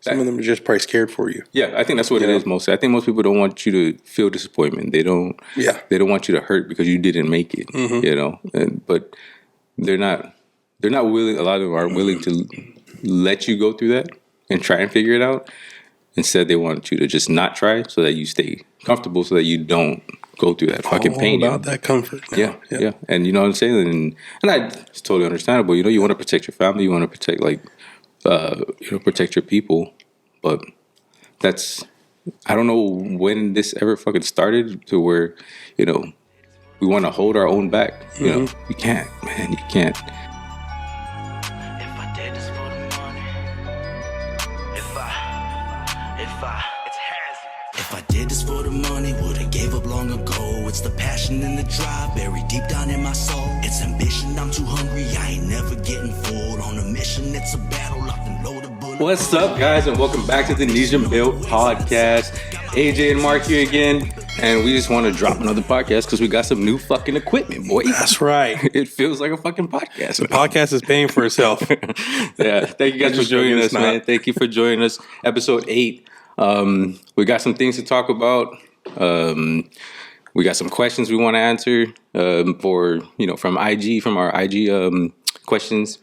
Some of them are just probably scared for you. Yeah, I think that's what it is mostly. I think most people don't want you to feel disappointment. They don't. Yeah. They don't want you to hurt because you didn't make it. You know, but they're not. They're not willing. A lot of them aren't willing to let you go through that and try and figure it out. Instead, they want you to just not try so that you stay comfortable, so that you don't go through that fucking pain. About that comfort. Yeah. And you know what I'm saying? And it's totally understandable. You know, you want to protect your family. You want to protect protect your people. But I don't know when this ever fucking started to where, you know, we want to hold our own back. You know, you can't, man. You can't. If I did this for the money, would've gave up long ago. It's the passion and the drive buried deep down in my soul. It's ambition, I'm too hungry, I ain't never getting full. On a mission, it's a battle, locked and loaded bullet. What's up, guys, and welcome back to the Nesian Built Podcast. AJ and Mark here again, and we just want to drop another podcast because we got some new fucking equipment, boy. That's right. It feels like a fucking podcast. The podcast is paying for itself. Yeah, thank you guys for joining us, man. Thank you for joining us. Episode 8. We got some things to talk about. We got some questions we want to answer from our IG questions.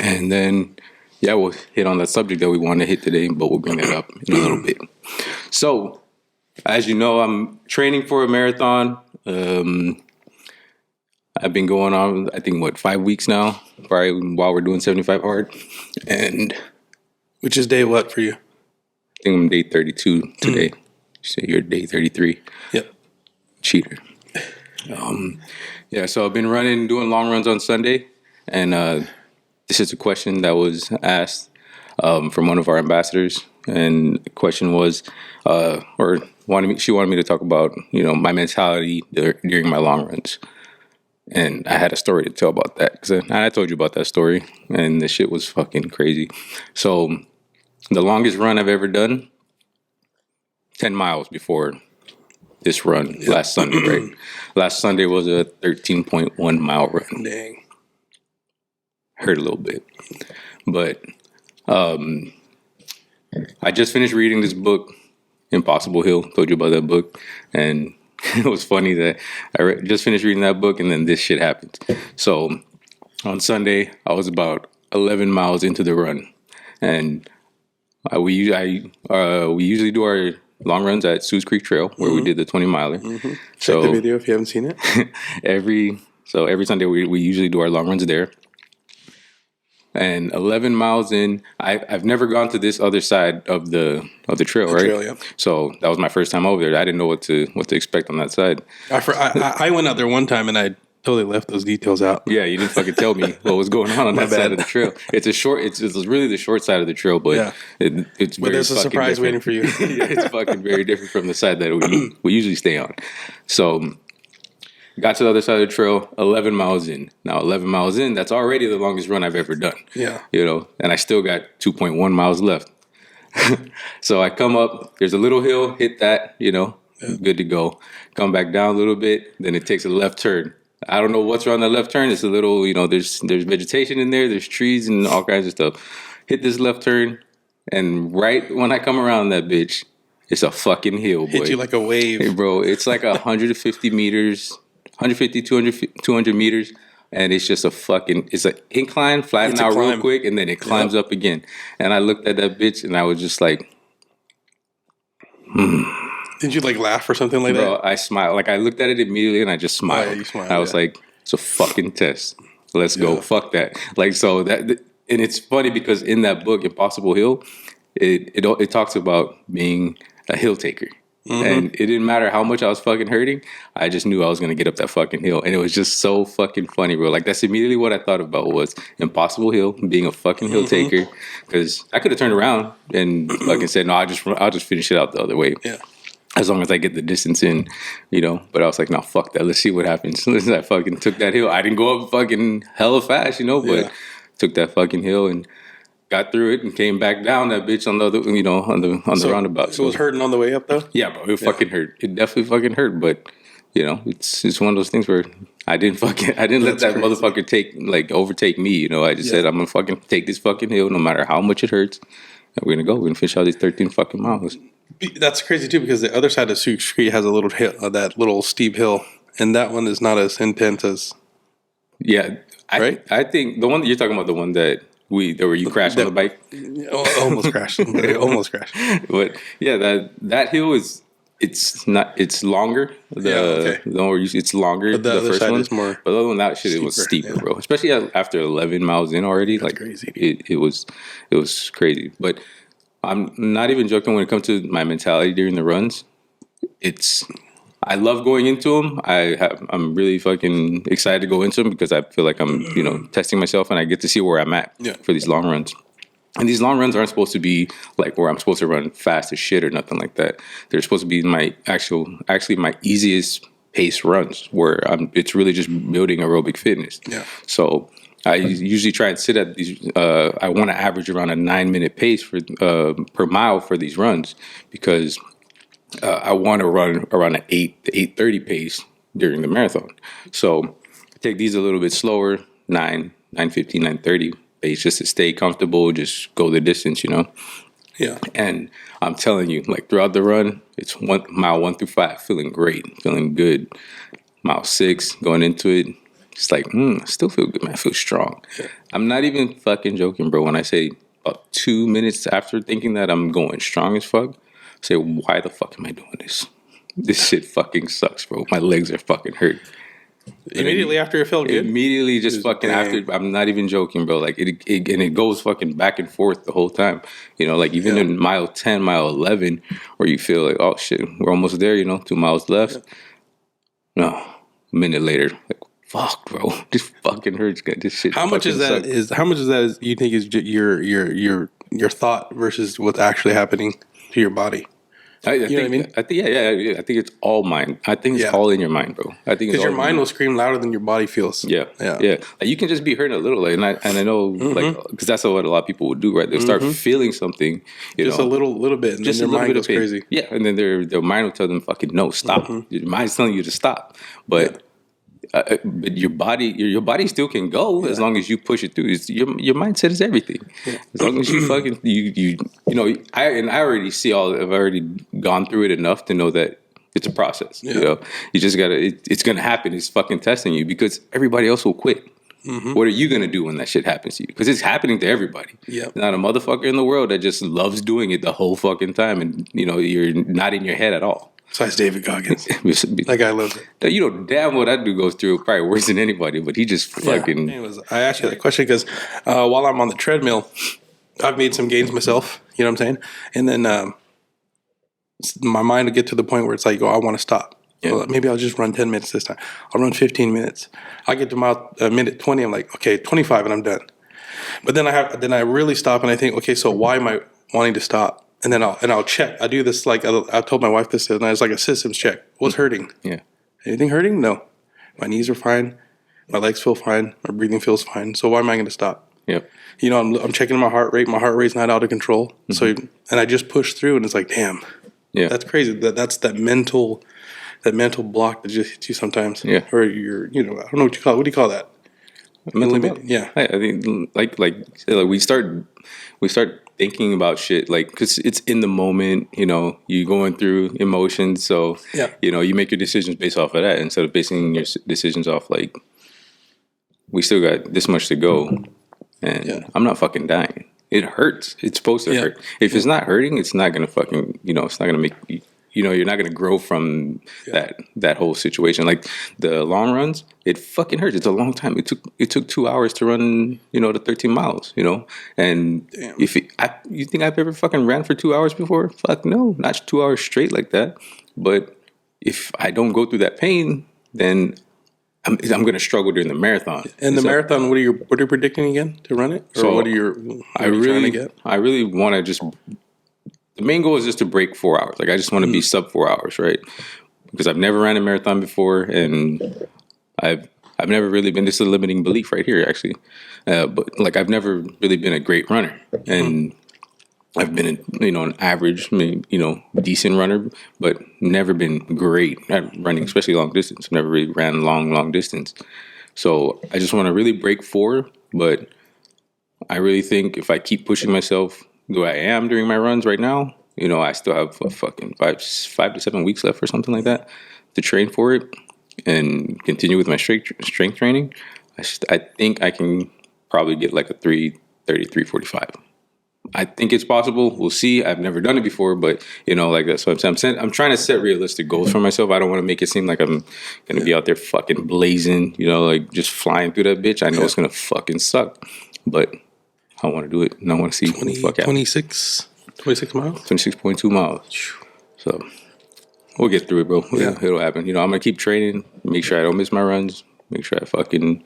And then, we'll hit on that subject that we want to hit today, but we'll bring that up in a little bit. So, as you know, I'm training for a marathon. I've been going on, I think, 5 weeks now, probably while we're doing 75 hard. And which is day what for you? I think I'm day 32 today. So you're day 33. Yep. Cheater. So I've been doing long runs on Sunday. And this is a question that was asked from one of our ambassadors. And the question was, she wanted me to talk about, my mentality during my long runs. And I had a story to tell about that. Because I told you about that story. And the shit was fucking crazy. So the longest run I've ever done, 10 miles before this run last Sunday, right? Last Sunday was a 13.1 mile run. Dang. Hurt a little bit. But I just finished reading this book, Impossible Hill. Told you about that book. And it was funny that I just finished reading that book and then this shit happened. So on Sunday, I was about 11 miles into the run. And we usually do our long runs at Sioux Creek Trail where we did the 20 miler. Check the video if you haven't seen it. every Sunday we usually do our long runs there. And 11 miles in, I've never gone to this other side of the trail, right? Trail, yeah. So that was my first time over there. I didn't know what to expect on that side. I went out there one time and I totally left those details out. Yeah, you didn't fucking tell me what was going on that side of the trail. It's really the short side of the trail, but it's very there's a surprise waiting for you. It's fucking very different from the side that we usually stay on. So got to the other side of the trail, 11 miles in. Now 11 miles in, that's already the longest run I've ever done. Yeah. And I still got 2.1 miles left. So I come up, there's a little hill, hit that, good to go. Come back down a little bit, then it takes a left turn. I don't know what's around the left turn. It's a little, there's vegetation in there. There's trees and all kinds of stuff. Hit this left turn, and right when I come around that bitch, it's a fucking hill, boy. Hit you like a wave. Hey, bro, it's like 150 meters, 150, 200 meters, and it's just it's an incline, flatten out real quick, and then it climbs up again. And I looked at that bitch, and I was just like, Did you laugh or something like that? Bro, I smiled. I looked at it immediately and I just smiled. Oh, yeah, you smiled. I was like, it's a fucking test. Let's go. Fuck that. And it's funny because in that book, Impossible Hill, it talks about being a hill taker. And it didn't matter how much I was fucking hurting. I just knew I was going to get up that fucking hill. And it was just so fucking funny, bro. That's immediately what I thought about was Impossible Hill, being a fucking hill taker. Because I could have turned around and fucking said, no, I'll just finish it out the other way. Yeah. As long as I get the distance in, But I was like, no, fuck that. Let's see what happens. Listen, I fucking took that hill. I didn't go up fucking hella fast, but took that fucking hill and got through it and came back down that bitch on the other, on the roundabout. So it was hurting on the way up though? Yeah, bro. It fucking hurt. It definitely fucking hurt. But, it's one of those things where I didn't let that motherfucker overtake me. I just said, I'm going to fucking take this fucking hill no matter how much it hurts. And we're gonna finish out these 13 fucking miles. That's crazy too, because the other side of Sioux Creek has a little hill, that little steep hill, and that one is not as intense as. Yeah, Right? I think the one that you're talking about, the one that where you crashed on the bike. Almost crashed. Almost crashed. But yeah, that hill it's longer. The one where it's longer. But the other first side one is more. But the other one, that shit, it was steeper, bro. Especially after 11 miles in already. That's like crazy. It was crazy. But I'm not even joking when it comes to my mentality during the runs. I love going into them. I'm really fucking excited to go into them because I feel like I'm, testing myself and I get to see where I'm at for these long runs. And these long runs aren't supposed to be like where I'm supposed to run fast as shit or nothing like that. They're supposed to be my my easiest pace runs where it's really just building aerobic fitness. Yeah. So I usually try and sit at these. I want to average around a 9-minute pace per mile for these runs because I want to run around an 8:30 pace during the marathon. So I take these a little bit slower, 9:15, 9:30 pace, just to stay comfortable, just go the distance, Yeah. And I'm telling you, like throughout the run, it's mile 1 through 5, feeling great, feeling good. Mile 6, going into it, it's like, I still feel good, man. I feel strong. Yeah. I'm not even fucking joking, bro. When I say about 2 minutes after thinking that I'm going strong as fuck, I say, why the fuck am I doing this? This shit fucking sucks, bro. My legs are fucking hurt. Immediately after it felt good? Immediately just fucking after. I'm not even joking, bro. Like, it goes fucking back and forth the whole time. Like even in mile 10, mile 11, where you feel like, oh shit, we're almost there, 2 miles left. Yeah. No, a minute later, like, fuck, bro. This fucking hurts. This shit. How much is that? How much is that? You think is your thought versus what's actually happening to your body? I think, what I mean? I think it's all mind. I think it's all in your mind, bro. I think because your mind will scream louder than your body feels. Yeah. Like, you can just be hurting a little, like, and I know, like, because that's what a lot of people would do, right? They'll start feeling something, just a little bit, and just then their mind goes crazy. Yeah, and then their mind will tell them, "Fucking no, stop." Your mind's telling you to stop, but your body still can go as long as you push it through. Your mindset is everything. Yeah. As long as you fucking I already see I've already gone through it enough to know that it's a process. Yeah. You just gotta. It's gonna happen. It's fucking testing you because everybody else will quit. What are you gonna do when that shit happens to you? Because it's happening to everybody. Yeah. There's not a motherfucker in the world that just loves doing it the whole fucking time, and you're not in your head at all. Besides David Goggins. That guy loves it. Damn what that dude goes through probably worse than anybody, but he just fucking... Yeah. Anyways, I asked you that question because while I'm on the treadmill, I've made some gains myself, you know what I'm saying? And then my mind will get to the point where it's like, I want to stop. Yeah. Well, maybe I'll just run 10 minutes this time. I'll run 15 minutes. I get to minute 20, I'm like, okay, 25 and I'm done. But then I really stop and I think, okay, so why am I wanting to stop? And then I'll check. I do this like I told my wife this, and it's like a systems check. What's hurting? Yeah. Anything hurting? No. My knees are fine. My legs feel fine. My breathing feels fine. So why am I going to stop? Yep. I'm checking my heart rate. My heart rate's not out of control. So and I just push through, and it's like, damn. Yeah. That's crazy. That's that mental block that just hits you sometimes. Yeah. Or you're I don't know what you call it. What do you call that? Mental block. Yeah. I think like we start thinking about shit, like, because it's in the moment, you're going through emotions, so you make your decisions based off of that instead of basing your decisions off like, we still got this much to go, and I'm not fucking dying. It hurts. It's supposed to hurt. If it's not hurting, it's not gonna fucking it's not gonna make you're not gonna grow from that whole situation. Like the long runs, it fucking hurts. It's a long time. It took 2 hours to run the 13 miles. And if you think I've ever fucking ran for 2 hours before? Fuck no, not 2 hours straight like that. But if I don't go through that pain, then I'm going to struggle during the marathon. And the marathon, what are you predicting again to run it? Or what are you trying to get? I really want to just. The main goal is just to break 4 hours. Like, I just want to be sub 4 hours, right? Because I've never ran a marathon before, and I've never really been. This is a limiting belief right here, actually. But like, I've never really been a great runner, and I've been an average, decent runner, but never been great at running, especially long distance. Never really ran long distance. So I just want to really break 4, but I really think if I keep pushing myself, the way I am during my runs right now, you know, I still have a fucking 5 to 7 weeks left or something like that to train for it and continue with my strength training. I think I can probably get like a 3:30, 3:45. I think it's possible. We'll see. I've never done it before, but you know, like that's what I'm saying. I'm trying to set realistic goals for myself. I don't want to make it seem like I'm going to be out there fucking blazing, you know, like just flying through that bitch. I know it's going to fucking suck, but I want to do it, and I want to see 20, what the fuck 26 miles? 26.2 miles. So we'll get through it, bro. Yeah. It'll happen. You know, I'm going to keep training, make sure I don't miss my runs, make sure I fucking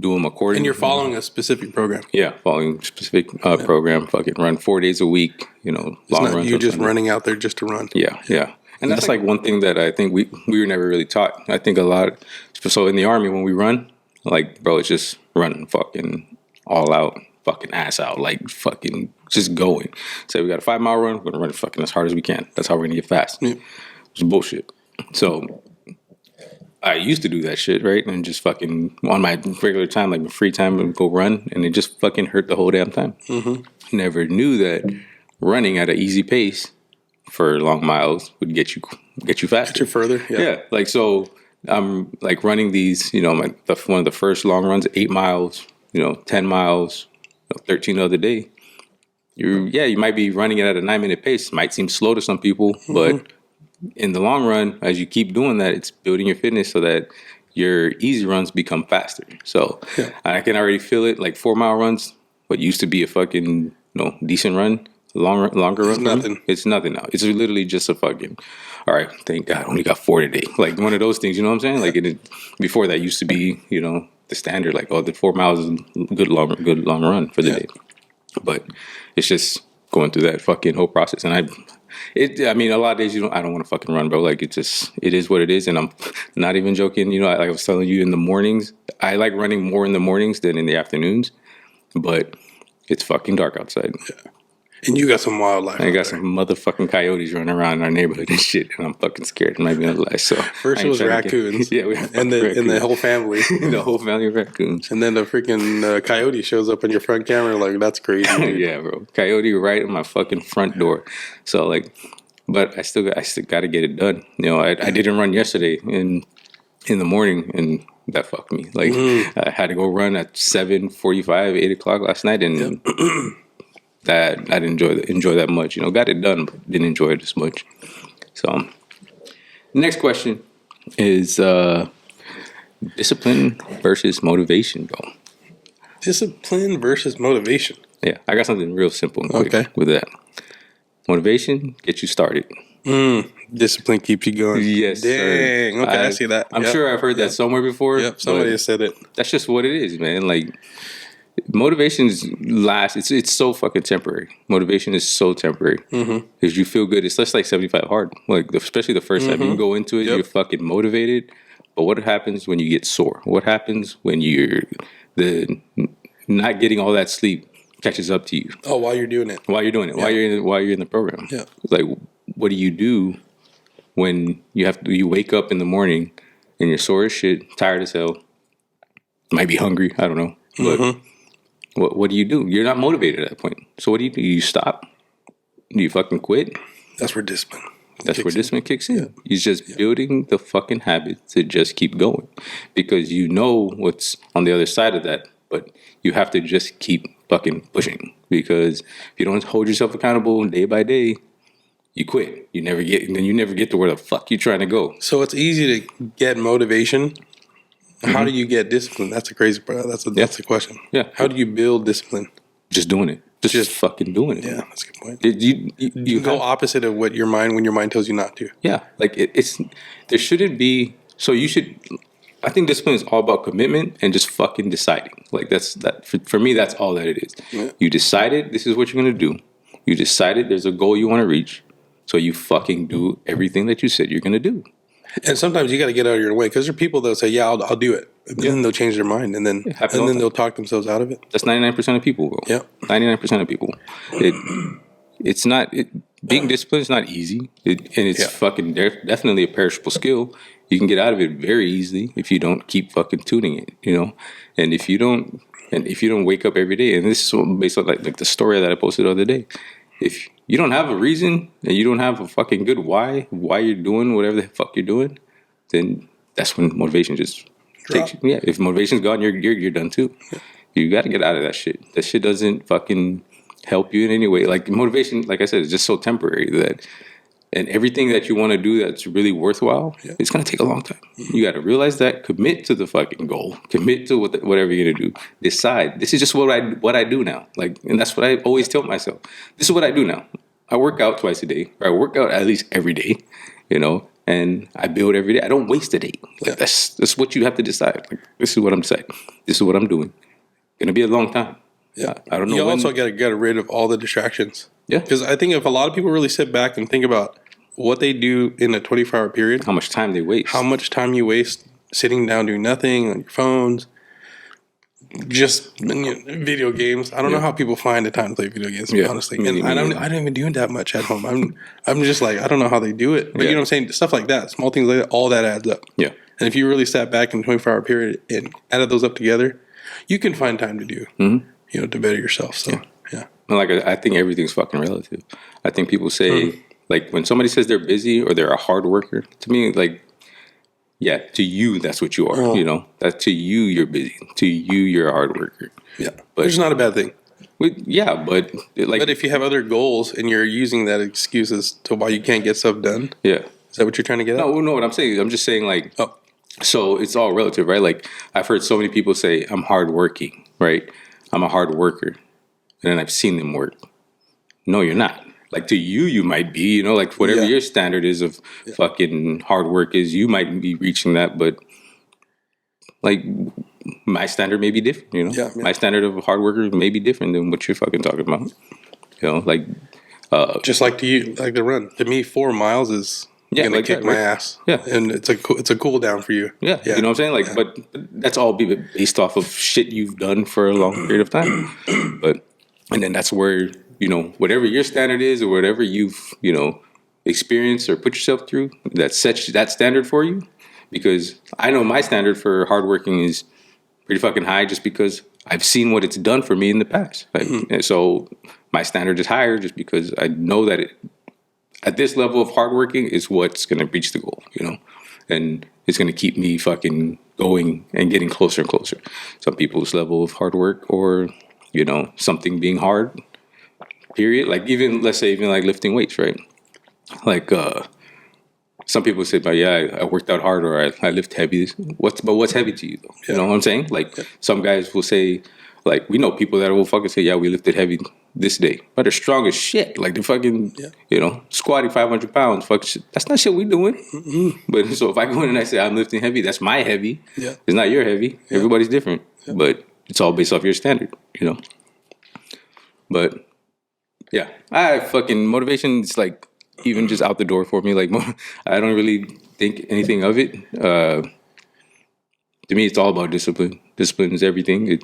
do them accordingly. And you're following a specific program. Yeah, following a specific program. Fucking run 4 days a week. You know, It's not runs. you just running out there just to run. Yeah. And that's like one thing that I think we were never really taught. I think a lot. So in the Army, when we run, like, bro, it's just running fucking all out, fucking ass out, like fucking just going. Say we got a 5 mile run, we're gonna run it fucking as hard as we can. That's how we're gonna get fast. Yeah. It's bullshit. So I used to do that shit, right? And just fucking on my regular time, like my free time, and go run, and it just fucking hurt the whole damn time. Mm-hmm. Never knew that running at an easy pace for long miles would get you faster. Get you further. Yeah. Like, so I'm like running these, you know, one of the first long runs, 8 miles, you know, 10 miles, 13 the other day. You might be running it at a 9-minute pace. Might seem slow to some people, but in the long run, as you keep doing that, it's building your fitness so that your easy runs become faster. So I can already feel it. Like 4 mile runs, what used to be a fucking decent run, longer run. Nothing. It's nothing now. It's literally just a fucking. All right, thank God, only got 4 today. Like one of those things, you know what I'm saying? Like before that used to be, you know, the standard. Like, oh, the 4 miles is a good long run for the day. But it's just going through that fucking whole process, and I mean, a lot of days I don't want to fucking run, bro. Like it is what it is, and I'm not even joking. You know, like I was telling you in the mornings, I like running more in the mornings than in the afternoons, but it's fucking dark outside. Yeah. And you got some wildlife. I got some motherfucking coyotes running around in our neighborhood and shit, and I'm fucking scared. I'm not even gonna lie. So first it was raccoons, and the whole family, the whole family of raccoons, and then the freaking coyote shows up on your front camera. Like that's crazy. Yeah, bro, coyote right in my fucking front door. So like, but I still got to get it done. You know, I didn't run yesterday in the morning, and that fucked me. Like I had to go run at 7:45, 8 o'clock last night, and. That I didn't enjoy that much. You know, got it done, but didn't enjoy it as much. So, next question is discipline versus motivation, bro. Discipline versus motivation. Yeah, I got something real simple and quick with that. Motivation gets you started. Discipline keeps you going. Yes, dang. sir. Okay, I see that. I'm sure I've heard that somewhere before. Yep, somebody has said it. That's just what it is, man. Like. Motivation lasts. It's so fucking temporary. Motivation is so temporary because you feel good. It's just like 75 hard. Like especially the first time you go into it, you're fucking motivated. But what happens when you get sore? What happens when you're not getting all that sleep catches up to you? Oh, while you're doing it. While you're in the program. Yeah. Like, what do you do when you wake up in the morning and you're sore as shit, tired as hell, might be hungry. I don't know, but. What do? You're not motivated at that point. So what do? You stop? Do you fucking quit? That's where discipline. Discipline kicks in. Yeah. You're just building the fucking habit to just keep going because you know what's on the other side of that, but you have to just keep fucking pushing because if you don't hold yourself accountable day by day, you quit. You never get to where the fuck you're trying to go. So it's easy to get motivation. How do you get discipline? That's a crazy part. That's the question. Yeah. How do you build discipline? Just doing it. Just fucking doing it. Yeah, that's a good point. You go opposite of what when your mind tells you not to. Yeah. Like there shouldn't be, so you should, I think discipline is all about commitment and just fucking deciding. Like for me, that's all that it is. Yeah. You decided this is what you're going to do. You decided there's a goal you want to reach. So you fucking do everything that you said you're going to do. And sometimes you got to get out of your way because there are people that'll say, "Yeah, I'll do it," and then they'll change their mind, and then they'll talk themselves out of it. That's 99% of people, bro. Yeah, 99% of people. It's not being disciplined is not easy, and it's fucking definitely a perishable skill. You can get out of it very easily if you don't keep fucking tuning it, you know. And if you don't wake up every day, and this is based on like the story that I posted the other day. if you don't have a reason and you don't have a fucking good why you're doing whatever the fuck you're doing, then that's when motivation just takes you. Yeah, if motivation's gone, you're done too. You got to get out of that shit. That shit doesn't fucking help you in any way. Like motivation, like I said, is just so temporary that, and everything that you want to do that's really worthwhile, it's gonna take a long time. You got to realize that. Commit to the fucking goal. Commit to whatever you're gonna do. Decide. This is just what I do now. Like, and that's what I always tell myself. This is what I do now. I work out twice a day. Or I work out at least every day. You know, and I build every day. I don't waste a day. Like, that's what you have to decide. Like, this is what I'm deciding. This is what I'm doing. Gonna be a long time. Yeah, I don't know. You also got to get rid of all the distractions. Yeah, because I think if a lot of people really sit back and think about what they do in a 24-hour period, how much time they waste, how much time you waste sitting down doing nothing on your phones, just video games. I don't know how people find the time to play video games, honestly. And I don't even do that much at home. I'm just like, I don't know how they do it. But you know what I'm saying? Stuff like that, small things like that, all that adds up. Yeah. And if you really sat back in a 24-hour period and added those up together, you can find time to do, to better yourself. So, yeah. Like, I think everything's fucking relative. I think people say, like, when somebody says they're busy or they're a hard worker, to me, like, yeah, to you, that's what you are. You know, that to you, you're busy. To you, you're a hard worker. Yeah, but it's not a bad thing. But if you have other goals and you're using that excuse as to why you can't get stuff done, is that what you're trying to get at? No, what I'm saying, I'm just saying, like, so it's all relative, right? Like, I've heard so many people say, I'm hardworking, right? I'm a hard worker. And then I've seen them work. No, you're not. Like, to you, you might be, like, whatever your standard is of fucking hard work is, you might be reaching that, but, like, my standard may be different, My standard of a hard worker may be different than what you're fucking talking about. Like... just like to you, like the run. To me, 4 miles is gonna kick my ass. Yeah. And it's a cool down for you. Yeah. You know what I'm saying? Like, but that's all based off of shit you've done for a long period of time. And then that's where... whatever your standard is or whatever you've, experienced or put yourself through, that sets that standard for you. Because I know my standard for hardworking is pretty fucking high just because I've seen what it's done for me in the past. And so my standard is higher just because I know that at this level of hardworking is what's going to reach the goal, and it's going to keep me fucking going and getting closer and closer. Some people's level of hard work or, something being hard, period. Like let's say like lifting weights, right? Like, some people say, but I worked out hard or I lift heavy. What's heavy to you though? You know what I'm saying? Like some guys will say, like, we know people that will fucking say, we lifted heavy this day, but they're strong as shit. Like they're fucking, squatting 500 pounds. Fuck shit. That's not shit we doing. Mm-hmm. But so if I go in and I say I'm lifting heavy, that's my heavy. Yeah. It's not your heavy. Yeah. Everybody's different, but it's all based off your standard, But yeah, motivation is like even just out the door for me. Like I don't really think anything of it. To me, it's all about discipline. Discipline is everything.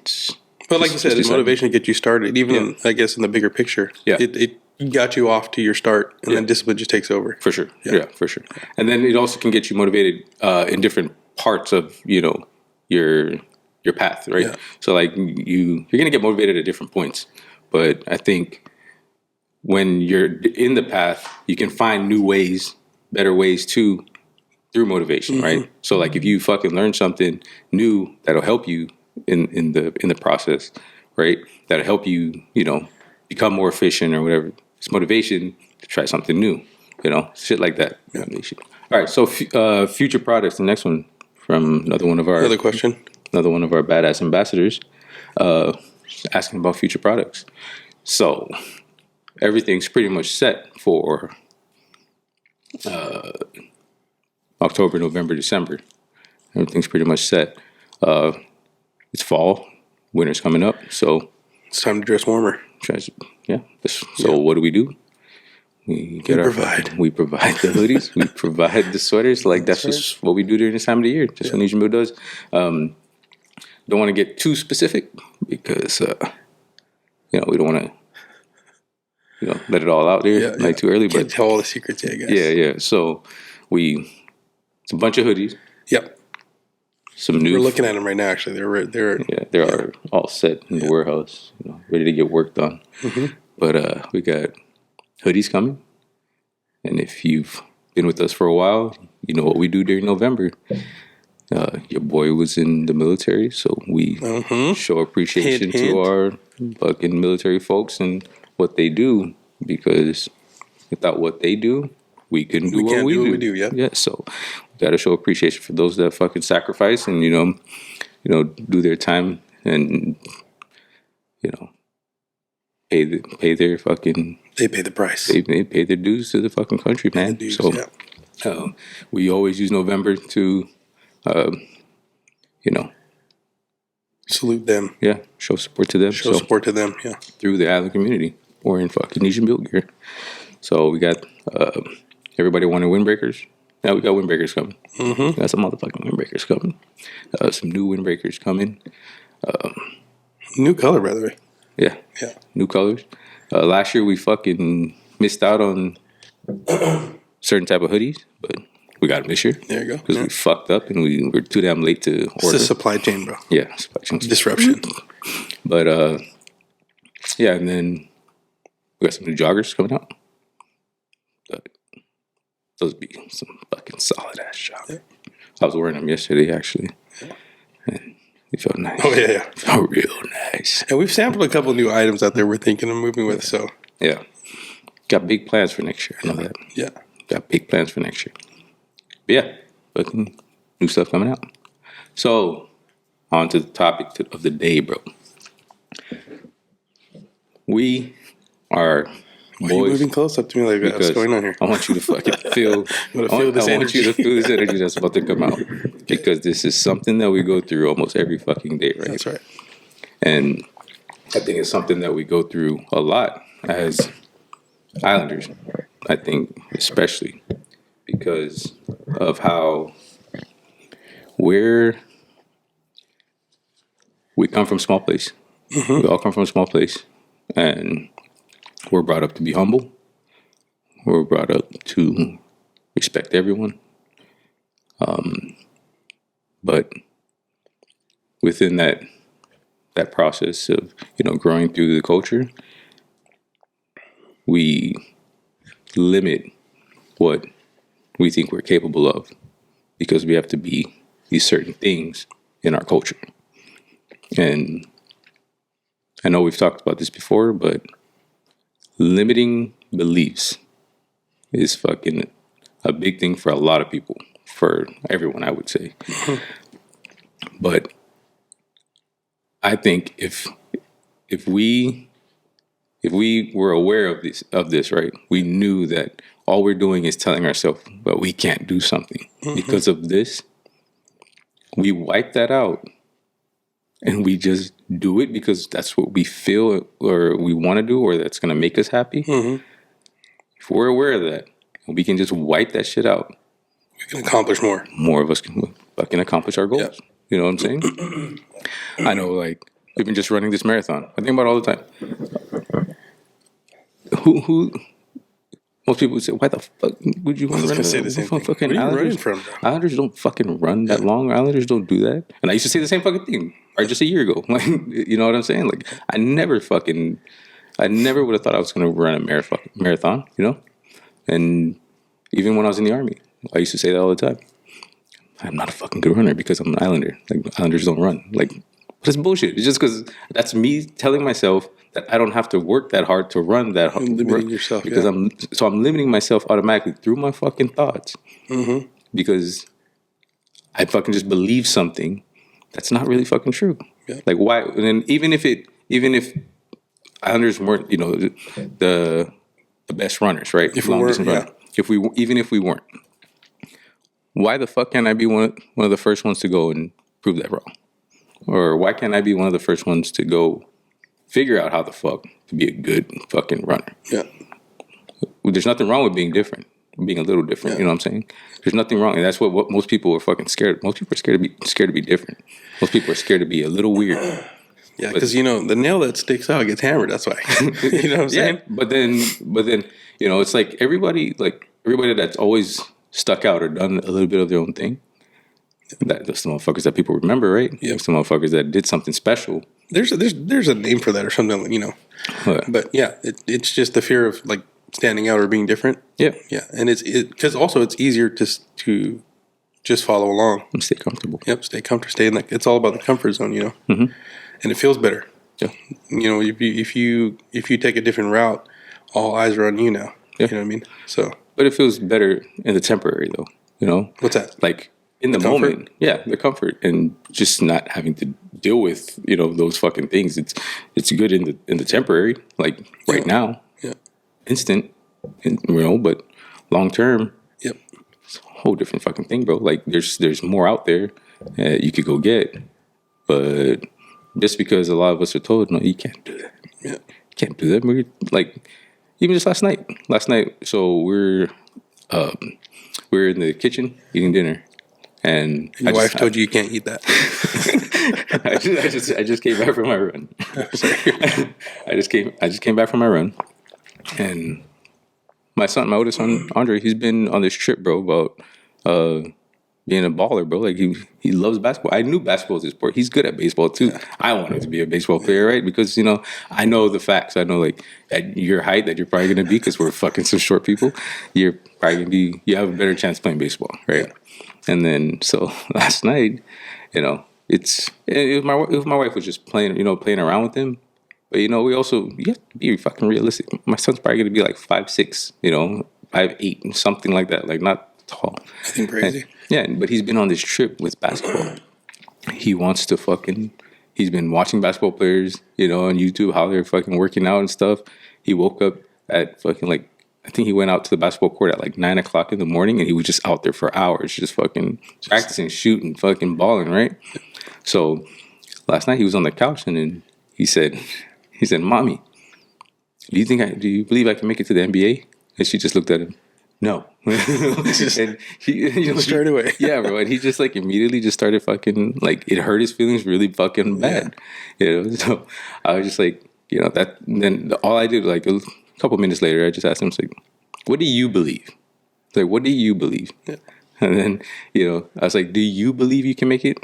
But like you said, it's motivation to get you started. Even I guess in the bigger picture, it got you off to your start, and then discipline just takes over. For sure, yeah, for sure. And then it also can get you motivated in different parts of your path, right? Yeah. So like you're gonna get motivated at different points, but I think when you're in the path, you can find new ways, better ways through motivation, right? So like if you fucking learn something new that'll help you in the process, right? That'll help you, become more efficient or whatever. It's motivation to try something new, shit like that. Yeah. Motivation. All right, so future products. The next one from another one of our badass ambassadors, asking about future products. So everything's pretty much set for October, November, December. Everything's pretty much set. It's fall, winter's coming up, so it's time to dress warmer. What do? We provide the hoodies, we provide the sweaters. Like that's just what we do during this time of the year. Just what Nation Bill does. Don't want to get too specific because we don't want to let it all out there too early. Can't tell all the secrets yet, guys. Yeah. So it's a bunch of hoodies. Yep. Some new. We're looking at them right now. Actually, they are all set in the warehouse, ready to get work done. Mm-hmm. But we got hoodies coming. And if you've been with us for a while, you know what we do during November. Your boy was in the military, so we show appreciation to our fucking military folks and what they do, because without what they do, we couldn't do what we do. Yeah, so we got to show appreciation for those that fucking sacrifice and, you know, do their time and, you know, pay their fucking... They pay the price. They pay their dues to the fucking country, man. Dues, We always use November to, you know... Salute them. Yeah, show support to them. Show support to them, yeah. Through the island community or in fucking Asian build gear. So we got everybody wanted windbreakers. Now we got windbreakers coming. We got some motherfucking windbreakers coming. Some new windbreakers coming. New color, by the way. Yeah. New colors. Last year we fucking missed out on certain type of hoodies, but we got them this year. There you go. Because we fucked up and we were too damn late to order. It's a supply chain, bro. Yeah, supply chain disruption. But yeah, and then we got some new joggers coming out. But those be some fucking solid ass joggers. Yeah. I was wearing them yesterday actually, and they felt nice. Oh yeah. Felt real nice. And we've sampled a couple of new items out there we're thinking of moving with. So yeah, got big plans for next year. I know that. Yeah, got big plans for next year. But yeah, fucking new stuff coming out. So on to the topic of the day, bro. We are. Why are you moving close up to me like that? What's going on here? I want you to fucking feel. I want you to feel this energy that's about to come out, because this is something that we go through almost every fucking day, right? That's right. And I think it's something that we go through a lot as Islanders. I think especially because of how we come from a small place. We all come from a small place, and we're brought up to be humble. We're brought up to respect everyone. But within that process of, you know, growing through the culture, we limit what we think we're capable of because we have to be these certain things in our culture. And I know we've talked about this before, but limiting beliefs is fucking a big thing for a lot of people, for everyone, I would say. But I think if we were aware of this, right, we knew that all we're doing is telling ourselves, but we can't do something because of this. We wipe that out and we just do it because that's what we feel or we want to do, or that's going to make us happy. If we're aware of that, we can just wipe that shit out. We can accomplish more. More of us can fucking accomplish our goals. Yeah. You know what I'm saying? I know, like, we've been just running this marathon. I think about it all the time. Who most people would say, why the fuck would you want to run? Say the same thing. Fucking Where are you Islanders, running from, bro? Islanders don't fucking run that long. Islanders don't do that. And I used to say the same fucking thing, or just a year ago. Like, you know what I'm saying? Like, I never would have thought I was going to run a marathon, you know? And even when I was in the Army, I used to say that all the time. I'm not a fucking good runner because I'm an Islander. Like, Islanders don't run. Like, that's bullshit. It's just because that's me telling myself that I don't have to work that hard to run that hard. Limiting yourself, because I'm limiting myself automatically through my fucking thoughts. Because I fucking just believe something that's not really fucking true. Yeah. Like, why? And then even if Islanders weren't, you know, the best runners, right? If we weren't, even if we weren't, why the fuck can't I be one of the first ones to go and prove that wrong? Or why can't I be one of the first ones to go figure out how the fuck to be a good fucking runner? Yeah. There's nothing wrong with being different, being a little different. Yeah. You know what I'm saying? There's nothing wrong, and that's what most people are fucking scared. Most people are scared to be different. Most people are scared to be a little weird. Yeah, because you know the nail that sticks out gets hammered. That's why. You know what I'm saying? But then you know, it's like everybody that's always stuck out or done a little bit of their own thing. That's the motherfuckers that people remember, right? Yeah, the motherfuckers that did something special. There's a name for that or something, you know. But yeah, it's just the fear of like standing out or being different. Yeah. Yeah, and because also it's easier to just follow along. And stay comfortable. Yep, stay comfortable. Stay in it's all about the comfort zone, and it feels better. Yeah. If you take a different route, all eyes are on you now. Yeah. You know what I mean? So, but it feels better in the temporary though. What's that? Like in the moment, yeah, the comfort and just not having to deal with those fucking things. It's good in the temporary, like right now, instant, but long term, yep, it's a whole different fucking thing, bro. Like there's more out there you could go get, but just because a lot of us are told, no, you can't do that. Yeah, you can't do that. We're like, even just last night. So we're in the kitchen eating dinner. And your wife told you can't eat that. I just came back from my run. I just came back from my run, and my oldest son, Andre, he's been on this trip, bro, about being a baller, bro. Like he loves basketball. I knew basketball was his sport. He's good at baseball too. I wanted to be a baseball player, right? Because I know the facts. I know like at your height that you're probably gonna be, because we're fucking some short people. You're probably gonna you have a better chance playing baseball, right? And then so last night, my wife was just playing around with him. But you have to be fucking realistic. My son's probably gonna be like 5'6", 5'8", something like that. Like not tall. Nothing crazy. But he's been on this trip with basketball. He wants to he's been watching basketball players, on YouTube, how they're fucking working out and stuff. He woke up at fucking I think he went out to the basketball court at like 9 o'clock in the morning, and he was just out there for hours, just fucking practicing, shooting, fucking balling, right? So last night he was on the couch, and then he said, "Mommy, do you believe I can make it to the NBA?" And she just looked at him. No. And he straight away. Yeah, bro. And he just immediately just started fucking it hurt his feelings really fucking bad. So I was just that. Then all I did a couple minutes later, I just asked him, "What do you believe? What do you believe?" Yeah. And then I was like, "Do you believe you can make it?"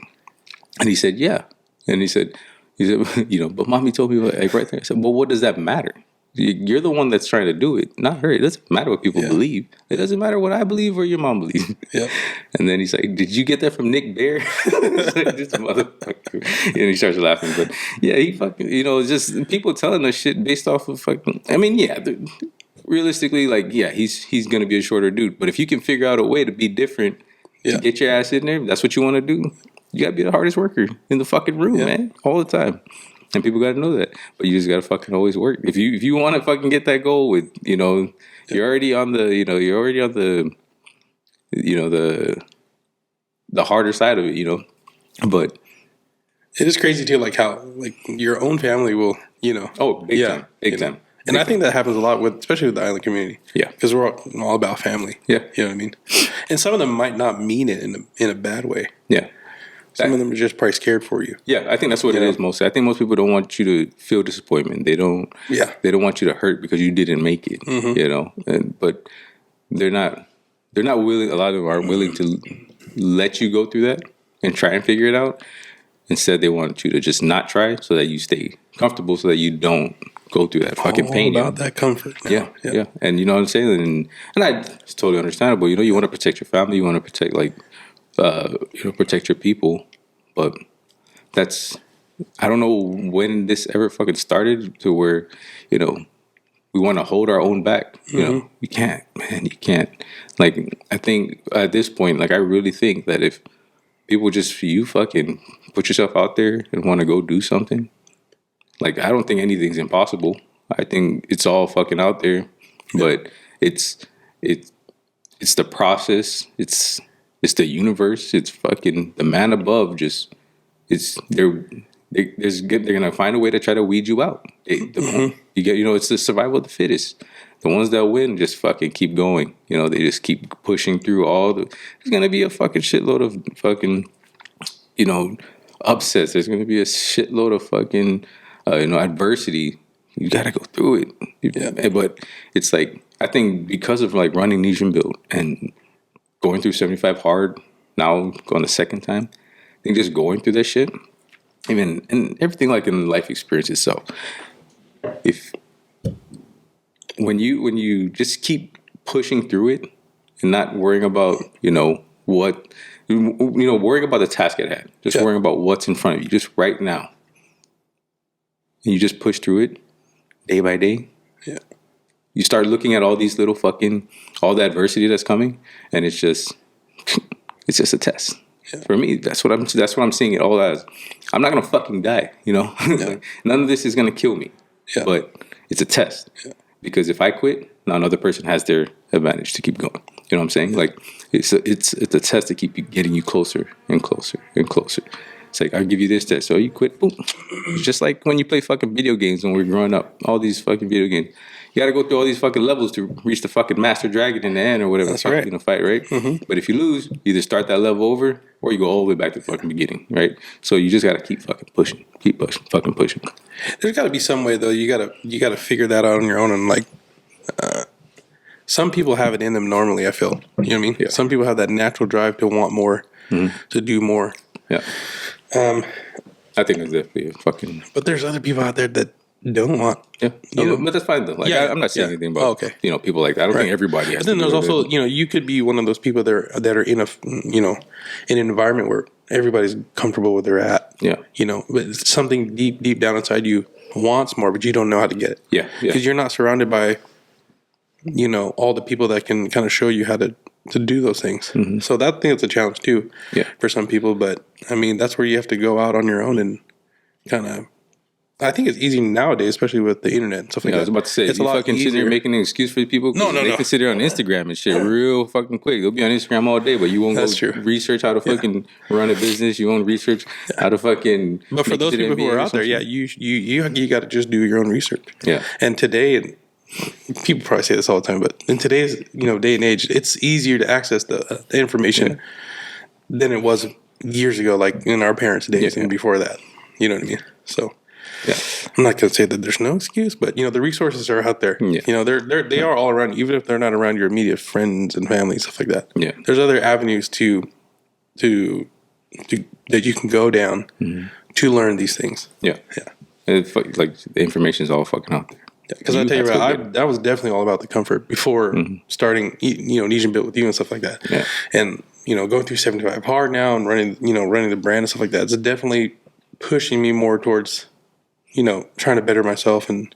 And he said, "Yeah." And he said, "But mommy told me right there." I said, "Well, what does that matter? You're the one that's trying to do it, not her. It doesn't matter what people believe. It doesn't matter what I believe or your mom believes." Yeah. And then he's like, "Did you get that from Nick Bear?" This motherfucker. And he starts laughing. But yeah, he fucking, just people telling us shit based off of fucking, I mean, yeah, realistically, he's going to be a shorter dude. But if you can figure out a way to be different, to get your ass in there, that's what you want to do. You got to be the hardest worker in the fucking room, man, all the time. And people got to know that. But you just got to fucking always work. If you want to fucking get that goal with, you're already on the, the harder side of it, But it is crazy too, how your own family will, Oh, big time. And I think that happens a lot especially with the island community. Yeah. Because we're all about family. Yeah. You know what I mean? And some of them might not mean it in a bad way. Yeah. Some of them are just probably scared for you. Yeah, I think that's what it is mostly. I think most people don't want you to feel disappointment. They don't. Yeah. They don't want you to hurt because you didn't make it. But they're not willing. A lot of them aren't willing to let you go through that and try and figure it out. Instead, they want you to just not try, so that you stay comfortable, so that you don't go through that fucking pain. All about that comfort. Yeah. And you know what I'm saying. And it's totally understandable. You want to protect your family. You want to protect protect your people. But I don't know when this ever fucking started to where, we want to hold our own back. You can't, man, you can't. I think at this point, I really think that if people you fucking put yourself out there and want to go do something, I don't think anything's impossible. I think it's all fucking out there, but it's the process. It's the universe. It's fucking the man above. They're gonna find a way to try to weed you out. It's the survival of the fittest. The ones that win just fucking keep going. They just keep pushing through there's gonna be a fucking shitload of fucking, upsets. There's gonna be a shitload of fucking, adversity. You gotta go through it. Yeah. But it's I think because of running Niche and Build and going through 75 hard, now going the second time, I think just going through that shit, and everything in life experience itself. If when you just keep pushing through it and not worrying about, worrying about the task at hand, just worrying about what's in front of you, just right now. And you just push through it day by day. Yeah. You start looking at all these little all the adversity that's coming, and it's just a test. Yeah. For me, that's what I'm seeing it all as. I'm not gonna fucking die, Yeah. None of this is gonna kill me. Yeah. But it's a test. Yeah. Because if I quit, now another person has their advantage to keep going. You know what I'm saying? Like it's a test to keep getting you closer and closer and closer. It's like, I'll give you this test. So you quit, boom. It's just like when you play fucking video games when we're growing up. All these fucking video games. You got to go through all these fucking levels to reach the fucking master dragon in the end or whatever. That's right. You're going to fight, right? Mm-hmm. But if you lose, you either start that level over or you go all the way back to the fucking beginning, right? So you just got to keep fucking pushing. Keep pushing. Fucking pushing. There's got to be some way, though. You got to figure that out on your own. And, like, some people have it in them normally, I feel. You know what I mean? Yeah. Some people have that natural drive to want more, to do more. Yeah. I think it's definitely fucking... But there's other people out there that don't want. Yeah. But that's fine, though. Like, I'm not saying anything about, people like that. I don't think everybody has But then there's also, you could be one of those people that are in in an environment where everybody's comfortable where they're at. Yeah. But something deep down inside you wants more, but you don't know how to get it. Yeah. Because you're not surrounded by, all the people that can kind of show you how to do those things. Mm-hmm. So I think it's a challenge too for some people. But I mean, that's where you have to go out on your own and kind of. I think it's easy nowadays, especially with the internet and stuff like that. I was about to say, it's a lot fucking easier. Making an excuse for people. They can sit there on Instagram and shit real fucking quick. They'll be on Instagram all day, but you won't research how to fucking run a business. You won't research how to fucking. But for those people who are out there, you got to just do your own research. Yeah. And today, and people probably say this all the time, but in today's day and age, it's easier to access the information than it was years ago, like in our parents' days and before that. You know what I mean? So. Yeah, I'm not going to say that there's no excuse, but the resources are out there. Yeah. They are all around, even if they're not around your immediate friends and family, stuff like that. Yeah, there's other avenues to that you can go down to learn these things. Yeah. It's like the information is all fucking out there. Because I tell you what, that was definitely all about the comfort before starting, Nesian Built with you and stuff like that. Yeah, and going through 75 hard now and running the brand and stuff like that. It's definitely pushing me more towards. Trying to better myself and,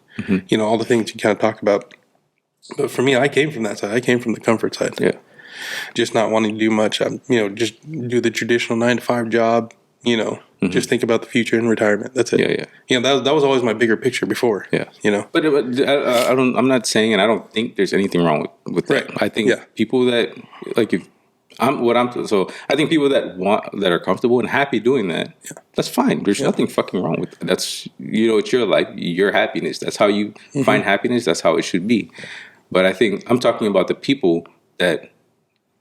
all the things you kind of talk about. But for me, I came from that side. I came from the comfort side. Yeah. Just not wanting to do much. Just do the traditional 9-to-5 job, just think about the future and retirement. That's it. Yeah. That was always my bigger picture before. Yeah. But I'm not saying, and I don't think there's anything wrong with that. Right. I think people that, like, so I think people that are comfortable and happy doing that, that's fine. There's nothing fucking wrong with it. That's, it's your life, your happiness. That's how you find happiness. That's how it should be. But I think I'm talking about the people that,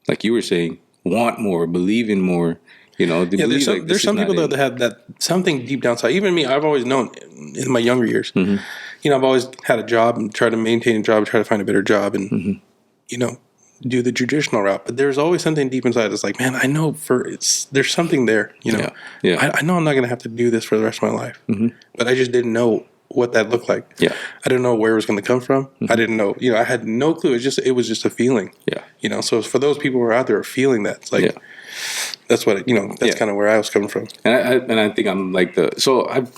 like you were saying, want more, believe in more. There's some people that have that something deep down inside. Even me, I've always known in my younger years. I've always had a job and tried to maintain a job, try to find a better job, and do the traditional route. But there's always something deep inside that's like, man, I know there's something there. I know I'm not going to have to do this for the rest of my life. But I just didn't know what that looked like. Yeah, I didn't know where it was going to come from. I didn't know. I had no clue. It was just a feeling. Yeah. So for those people who are out there feeling that, it's like. That's what that's kind of where I was coming from, and I think I'm like so I've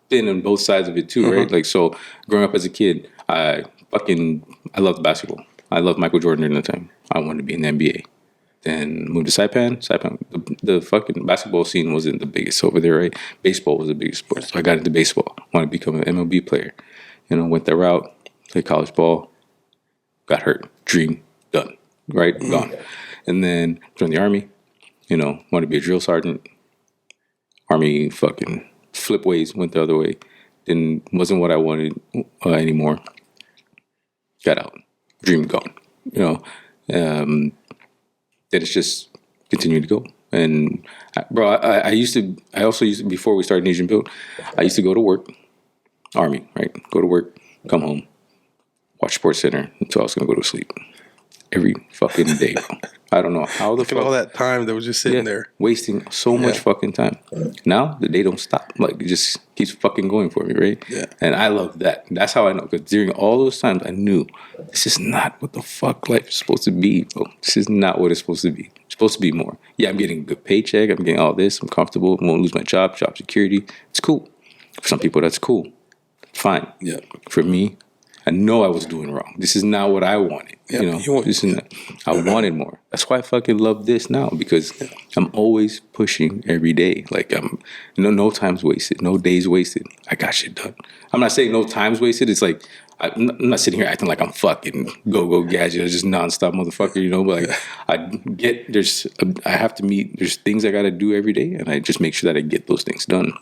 been on both sides of it too, right? Like, so growing up as a kid, I loved basketball. I loved Michael Jordan during the time. I wanted to be in the NBA. Then moved to Saipan. The fucking basketball scene wasn't the biggest over there, right? Baseball was the biggest sport, so I got into baseball. Wanted to become an MLB player. Went that route. Played college ball. Got hurt. Dream done. Right, gone. And then joined the Army. Wanted to be a drill sergeant. Army fucking flip ways, went the other way. Wasn't what I wanted anymore. Got out. Dream gone. Then it's just continued to go. And I also used to, before we started Nesian Built, I used to go to work, Army, right? Go to work, come home, watch Sports Center until I was going to go to sleep. every fucking day, bro. I don't know how the Look at all that time that was just sitting there. wasting so much fucking time. Now the day don't stop. Like it just keeps fucking going for me, right? Yeah. And I love that. That's how I know. Because during all those times, I knew this is not what the fuck life is supposed to be, bro. This is not what it's supposed to be. It's supposed to be more. Yeah, I'm getting a good paycheck. I'm getting all this. I'm comfortable. I won't lose my job security. It's cool. For some people, that's cool. Fine. Yeah. For me, I know I was doing wrong. This is not what I wanted. Yeah, You know, I wanted more. That's why I fucking love this now, because I'm always pushing every day. Like I'm no time's wasted, no days wasted. I got shit done. I'm not saying no time's wasted. It's like I'm not sitting here acting like I'm fucking go gadget or just nonstop motherfucker. You know, but like I have to meet. There's things I got to do every day, and I just make sure that I get those things done.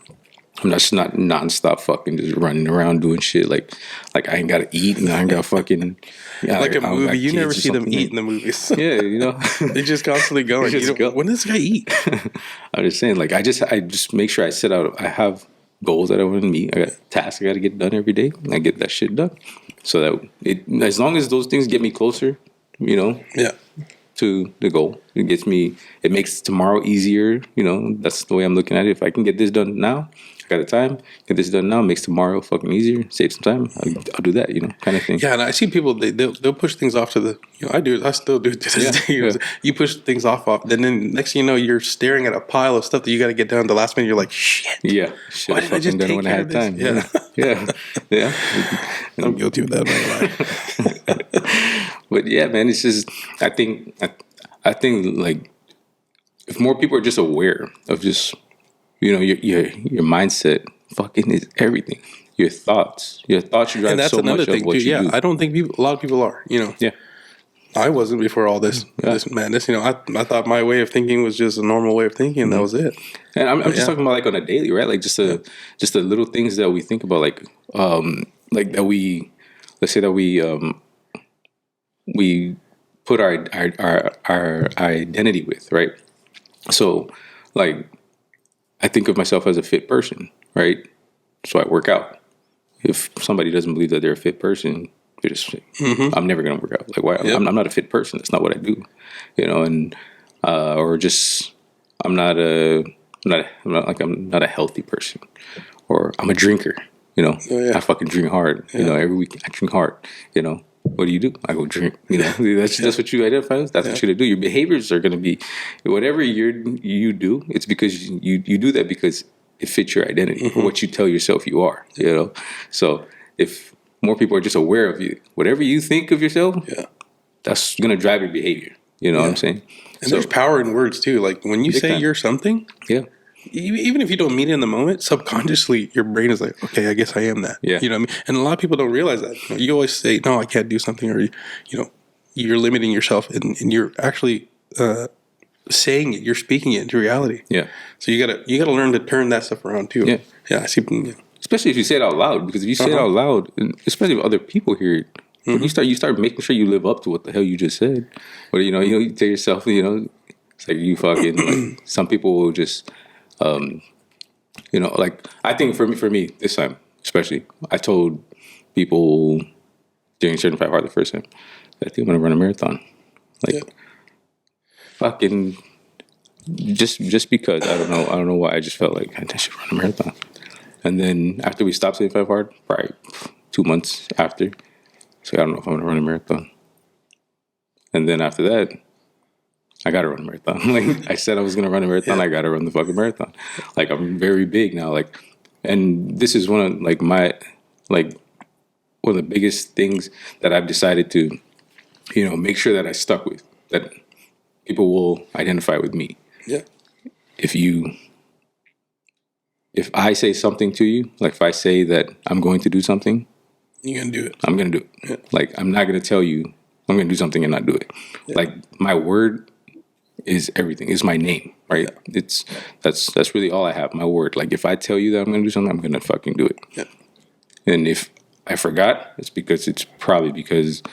I'm just not nonstop fucking just running around doing shit like I ain't gotta eat and I ain't got fucking like a movie. You never see them eat in the movies. Yeah, you know, they're just constantly going. When does this guy eat? I'm just saying, like I just make sure I set out. I have goals that I want to meet. I got tasks I got to get done every day. And I get that shit done, so that as long as those things get me closer, you know, to the goal. It makes tomorrow easier. You know, that's the way I'm looking at it. If I can get this done now, I got the time, get this done now, makes tomorrow fucking easier, save some time, I'll do that, you know, kind of thing. Yeah, and I see people, they'll push things off to the, you know, I still do it to this day. Yeah. You push things off, then next thing you know, you're staring at a pile of stuff that you got to get done the last minute, you're like, shit. Yeah. Why didn't I just take care of this? Yeah. Yeah. I'm guilty of that. But yeah, man, it's just, I think like, if more people are just aware of just, you know, your mindset fucking is everything. Your thoughts drive so much of what you do. I don't think a lot of people are, you know. Yeah. I wasn't before all this madness. You know, I thought my way of thinking was just a normal way of thinking, and that was it. And I'm just talking about like on a daily, right? Like just the little things that we think about, like that let's say that we put our identity with, right? So like, I think of myself as a fit person, right? So I work out. If somebody doesn't believe that they're a fit person, they're just, I'm never going to work out. Like, why? I'm not a fit person. That's not what I do, you know. And or just I'm not a healthy person, or I'm a drinker. You know, I fucking drink hard. You know, every week I drink hard. You know, what do? I go drink. You know, that's what you identify as. That's what you're gonna do. Your behaviors are gonna be whatever you do. It's because you do that because it fits your identity, or what you tell yourself you are. You know, so if more people are just aware of you, whatever you think of yourself, that's gonna drive your behavior. You know what I'm saying? And there's power in words too. Like when you say you're something, even if you don't mean it in the moment, subconsciously your brain is like, okay, I guess I am that. Yeah. You know what I mean? And a lot of people don't realize that. You always say, no, I can't do something, or you know, you're limiting yourself, and you're actually saying it. You're speaking it into reality. Yeah. So you gotta learn to turn that stuff around too. Yeah. Yeah. I see. Especially if you say it out loud, because if you say it out loud, and especially if other people hear it, when you start making sure you live up to what the hell you just said. Or you tell yourself, you know, it's like you fucking like, some people will just you know, like I think for me this time especially, I told people during Certified Hard the first time that I think I'm gonna run a marathon. Like fucking just because I don't know why I just felt like I should run a marathon. And then after we stopped 75 Hard, probably 2 months after, so I don't know if I'm gonna run a marathon. And then after that, I gotta run a marathon. Like I said I was gonna run a marathon, I gotta run the fucking marathon. Like I'm very big now. Like, and this is one of one of the biggest things that I've decided to, you know, make sure that I stuck with, that people will identify with me. Yeah. If I say something to you, like if I say that I'm going to do something, you're gonna do it. I'm gonna do it. Yeah. Like I'm not gonna tell you I'm gonna do something and not do it. Yeah. Like my word is everything. It's my name, right? Yeah. That's really all I have. My word. Like if I tell you that I'm gonna do something, I'm gonna fucking do it. Yeah. And if I forgot, it's probably because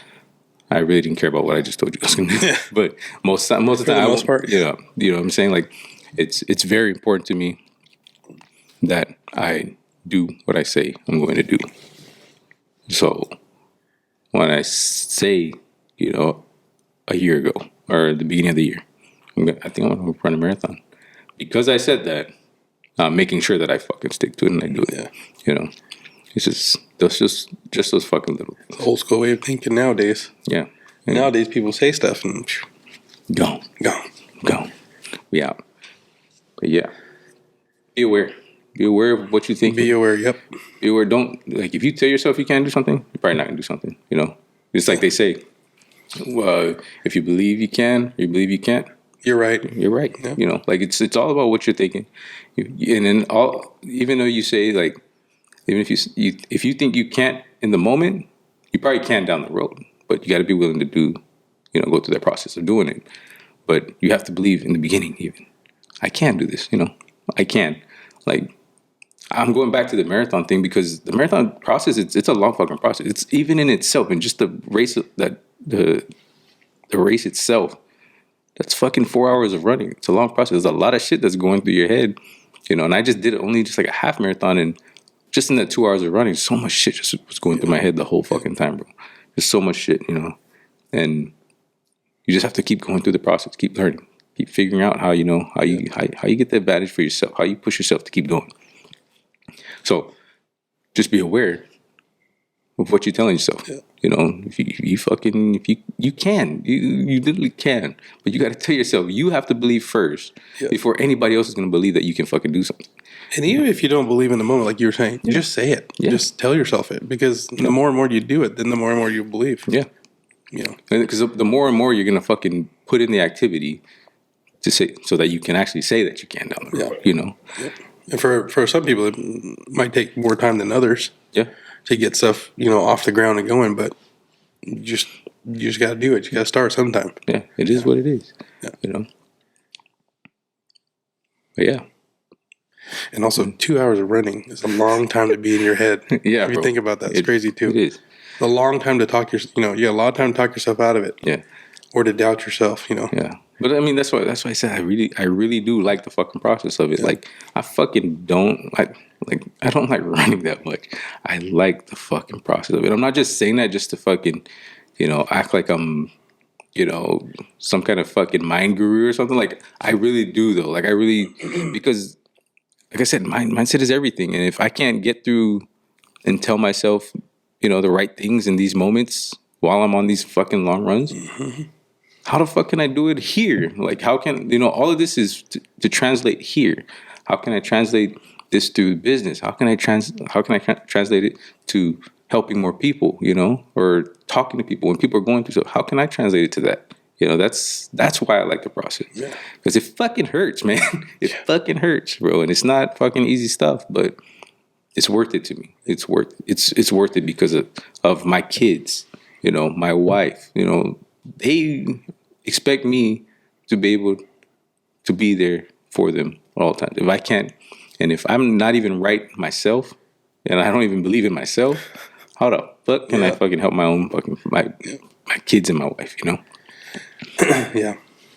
I really didn't care about what I just told you I was gonna do. Yeah. But most of the time, most part, you know what I'm saying? Like it's very important to me that I do what I say I'm going to do. So when I say, you know, a year ago or the beginning of the year. I think I'm going to run a marathon. Because I said that, I'm making sure that I fucking stick to it and I do it. Yeah. You know, it's just those fucking little things. Old school way of thinking nowadays. Yeah. Nowadays, people say stuff and Gone. We out. But yeah, be aware. Be aware of what you think. be aware. Yep. Be aware. Don't, like, if you tell yourself you can't do something, you're probably not gonna do something. You know, it's like they say, if you believe you can, you believe you can't. You're right. You're right. Yeah. You know, like it's all about what you're thinking. And then even though you say, like, even if you think you can't in the moment, you probably can down the road. But you got to be willing to go through that process of doing it. But you have to believe in the beginning, even I can do this. You know, I can. Like, I'm going back to the marathon thing because the marathon process, it's a long fucking process. It's even in itself, and just the race the race itself. That's fucking 4 hours of running. It's a long process. There's a lot of shit that's going through your head, you know. And I just did only like a half marathon, and just in that 2 hours of running, so much shit just was going through my head the whole fucking time, bro. There's so much shit, you know. And you just have to keep going through the process, keep learning, keep figuring out how you get the advantage for yourself, how you push yourself to keep going. So just be aware of what you're telling yourself. Yeah. You know, if you can, you literally can, but you got to tell yourself, you have to believe first before anybody else is going to believe that you can fucking do something. And even if you don't believe in the moment, like you were saying, just say it. Yeah. Just tell yourself it, because the more and more you do it, then the more and more you believe. Yeah. You know, because the more and more you're going to fucking put in the activity to say, so that you can actually say that you can down the road, you know? Yep. And for some people, it might take more time than others. Yeah. To get stuff, off the ground and going, but you just got to do it. You got to start sometime. Yeah, it is what it is. Yeah. You know. But yeah. And also, 2 hours of running is a long time to be in your head. Yeah, if you think about that, it's crazy too. It is a long time to talk you got a lot of time to talk yourself out of it. Yeah. Or to doubt yourself. Yeah. But I mean, that's why I said I really do like the fucking process of it. Yeah. Like, I fucking don't I don't like running that much. I like the fucking process of it. I'm not just saying that just to fucking, act like I'm, some kind of fucking mind guru or something. Like, I really do though. Like, I really, because like I said, mindset is everything. And if I can't get through and tell myself, the right things in these moments while I'm on these fucking long runs, how the fuck can I do it here? Like, how can, all of this is to translate here. How can I translate this to business? How can I translate it to helping more people, or talking to people when people are going through? So how can I translate it to that? That's why I like the process. Yeah. Because it fucking hurts, man. It fucking hurts, bro. And it's not fucking easy stuff, but it's worth it to me. It's worth it because of my kids, my wife, they expect me to be able to be there for them all the time. If I can't, and if I'm not even right myself, and I don't even believe in myself, how the fuck can I fucking help my own fucking my kids and my wife? Yeah.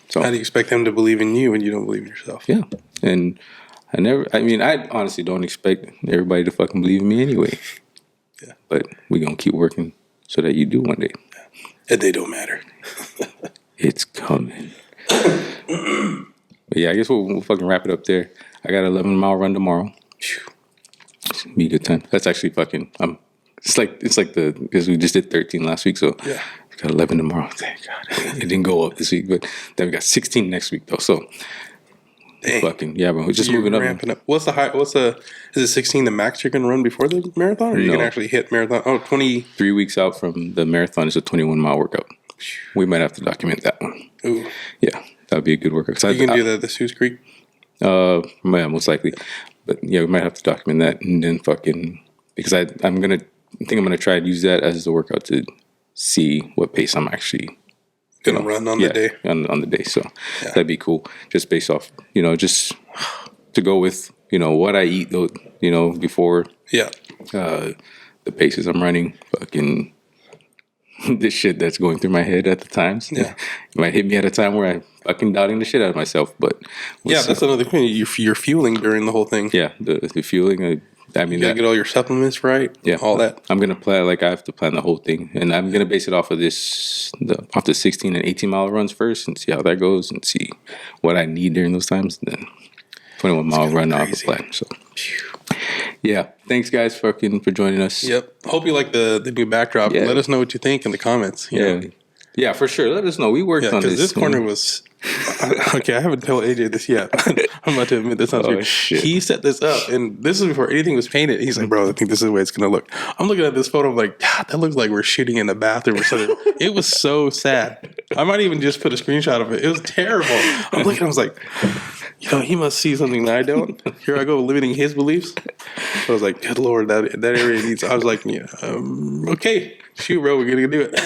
So how do you expect them to believe in you when you don't believe in yourself? Yeah. And I honestly don't expect everybody to fucking believe in me anyway. Yeah. But we're gonna keep working so that you do one day. And they don't matter. It's coming. But yeah, I guess we'll fucking wrap it up there. I got an 11-mile run tomorrow. It's gonna be a good time. That's actually fucking. It's like because we just did 13 last week, so yeah. We got 11 tomorrow. Thank God. It didn't go up this week, but then we got 16 next week though. So fucking yeah, bro. We're just moving up. What's the is it 16 the max you're gonna run before the marathon, or you can actually hit marathon? 23 weeks out from the marathon is a 21-mile workout. We might have to document that one. Ooh. Yeah, that would be a good workout. You can do that at the Sioux Creek? Yeah, most likely. But yeah, we might have to document that, and then fucking, because I think I'm gonna try to use that as the workout to see what pace I'm actually gonna run on the day. On the day. So that'd be cool. Just based off, just to go with, what I eat though, before the paces I'm running, fucking this shit that's going through my head at the times. Yeah. It might hit me at a time where I'm fucking doubting the shit out of myself. But that's another thing. You're fueling during the whole thing. Yeah, the fueling. I mean, You gotta get all your supplements right. yeah, all that. I'm gonna plan. Like I have to plan the whole thing, and I'm gonna base it off of the 16 and 18 mile runs first, and see how that goes, and see what I need during those times. And then 21 mile run off the plan. So, yeah, thanks guys for joining us. Yep. Hope you like the new backdrop. Yeah. Let us know what you think in the comments. You know? Yeah, for sure. Let us know. We worked on Because this. this corner was okay. I haven't told AJ this yet. I'm about to admit this sounds weird. Shit. He set this up, and this is before anything was painted. He's like, "Bro, I think this is the way it's gonna look." I'm looking at this photo. I'm like, God, that looks like we're shooting in the bathroom or something. It was so sad. I might even just put a screenshot of it. It was terrible. I'm looking. I was like, he must see something that I don't. Here I go, limiting his beliefs. I was like, good Lord, that area needs. I was like, okay, shoot, bro, we're gonna do it.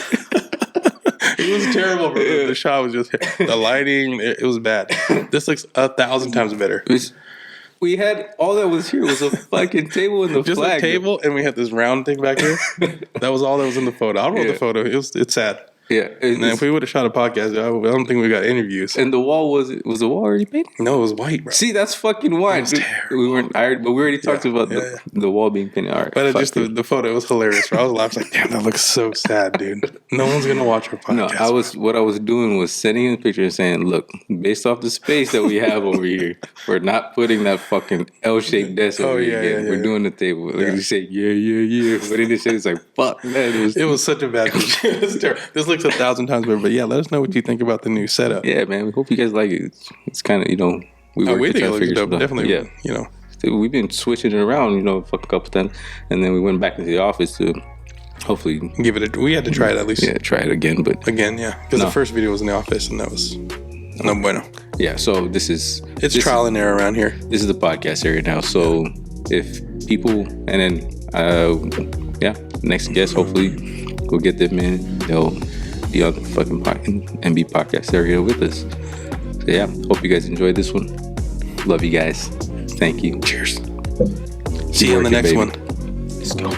It was terrible, bro. The shot was just the lighting. It was bad. This looks 1,000 times better. We had all that was here was a fucking table and the Just flag. a table, and we had this round thing back here. That was all that was in the photo. I wrote the photo. It's sad. Yeah, And if we would have shot a podcast, I don't think we got interviews. and the wall was the wall already painted? No, it was white, bro. See, that's fucking white. We weren't ironed, but we already talked about the wall being painted. All right, But just the photo was hilarious. Bro. I was laughing like, damn, that looks so sad, dude. No one's gonna watch our No, podcast. what I was doing was sending him a picture and saying, look, based off the space that we have over here, we're not putting that fucking L-shaped desk over here again. We're doing the table. Like he said, yeah. But he just said, it's like, fuck, man. It was such a bad picture. It was terrible. This looks 1,000 times better. But yeah, let us know what you think about the new setup. Yeah, man. We hope you guys like it. It's kind of, we We think it looks dope. Definitely. Yeah. We've been switching it around, for a couple times. And then we went back into the office to hopefully give it we had to try it at least. Yeah, try it again. But again, yeah. Because the first video was in the office and that was no bueno. Yeah, so it's trial and error around here. This is the podcast area now. So if people, and then, next guest, hopefully we'll get them in. They'll be on the fucking MB podcast area with us. So yeah, hope you guys enjoyed this one. Love you guys. Thank you. Cheers. See you on the next one. Let's go.